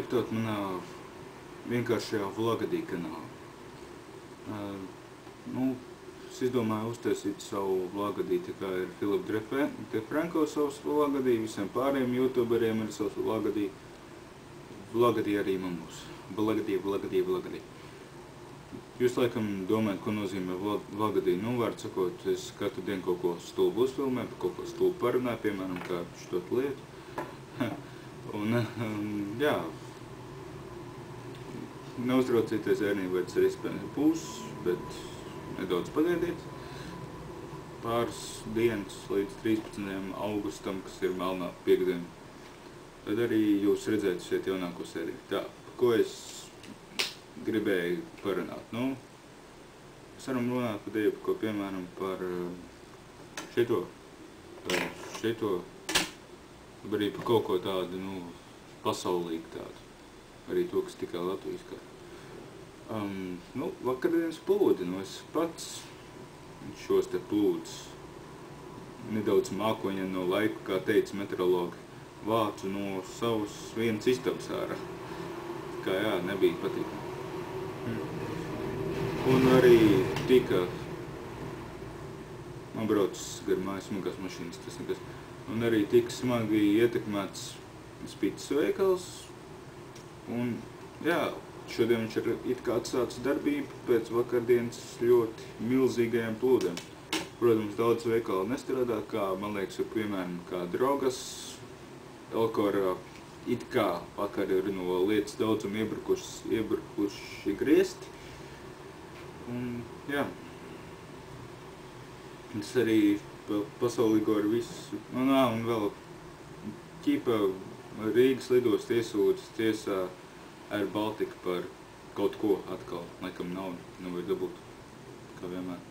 iekļaut manā vienkāršajā Vlagadī kanālā. Es izdomāju uztaisīt savu Vlagadī, tā kā ir Filipa Defranko savs Vlagadī, visiem pārējiem youtuberiem ir savs Vlagadī. Vlagadī arī man būs. Vlagadī. Jūs laikam domājat, ko nozīmē Vlagadī. Vārdu sakot, es katru dienu kaut ko stulbu uzfilmēju, kaut ko stulbu parunāju, piemēram, kā štot lietu. Jā, neuztraucieties, ērnīvērts arī spēlēt būs, bet nedaudz pagaidiet. Pāris dienas līdz 13. augustam, kas ir melnā piekdiena. Tad arī jūs redzēsiet jaunāko sēriju. Tā, ko es gribēju parunāt? Mēs varam runāt par ko, piemēram, par šito, arī par kaut ko tādu, pasaulīgu tādu. Arī to, kas tikai latviskā. Vakardienas plūdi, es pats šos te plūdus nedaudz mākoņiem no laika, kā teica meteorologi, vācu no savas vienas istabas ārā. Kā jā, nebija patīkami. Un arī tika, man braucis gar mājas smagās mašīnas, tas nekas, un arī tika smagi ietekmēts pīcis veikals. Un jā, šodien viņš ir it kā atsācis darbību pēc vakardienas ļoti milzīgajiem plūdiem. Protams, daudz veikalu nestrādā, kā, man liekas, piemēram, kā Drogas, Elkorā, it kā vakar ir no lietas daudzuma iebrukuši griesti. Un jā, tas arī pasaulīgo ar visu. Un vēl ķipa Rīgas lidost iesūdzas tiesā Air Baltica par kaut ko atkal. Laikam naudu nevar dabūt, kā vienmēr.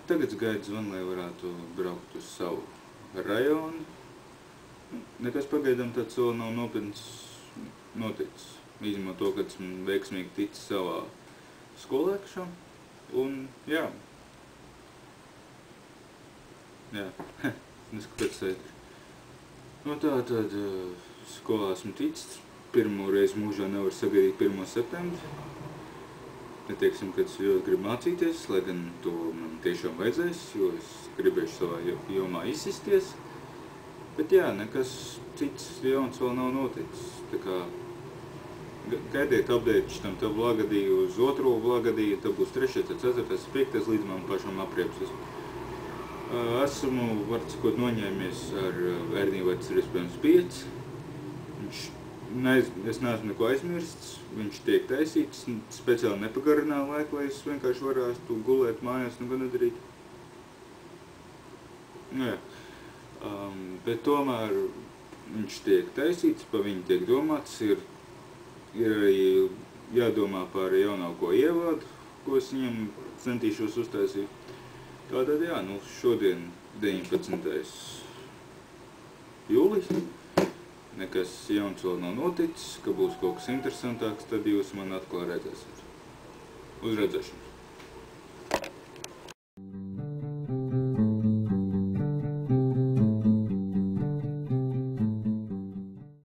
Tagad gaidu zvanu, lai varētu braukt uz savu rajonu. Nekas pagaidām tāds vēl nav nopietns noticis. Izņemot to, kad esmu veiksmīgi ticis savā skolēkšā. Un jā. Jā, neskatoties ētri. Tātad skolā esmu ticis. Pirmo reizi mūžā nevar sagaidīt 1. septembri. Neteiksim, kad es ļoti gribu mācīties, lai gan to man tiešām vajadzēs, jo es gribēšu savā jomā izsisties. Bet jā, nekas cits jauns vēl nav noticis. Tā kā gaidiet update šitam te Vlagadī uz otro Vlagadī, tad būs 3., 4., 5. līdz man pašam apriepsies. Esmu, var sakot, noņēmies ar ērnīvērts ir iespējams 5. Es neesmu neko aizmirsts, viņš tiek taisīts, speciāli nepagarināju laiku, lai es vienkārši varētu gulēt mājās, neko nedarīt. Jā. Bet tomēr viņš tiek taisīts, pa viņu tiek domāts, ir arī jādomā par jaunāko ievādu, ko es viņam centīšos uztaisīt. Tātad jā, šodien 19. jūlijs, nekas jauns vēl nav noticis, ka būs kaut kas interesantāks, tad jūs man atkal redzēsiet. Uz redzēšanu!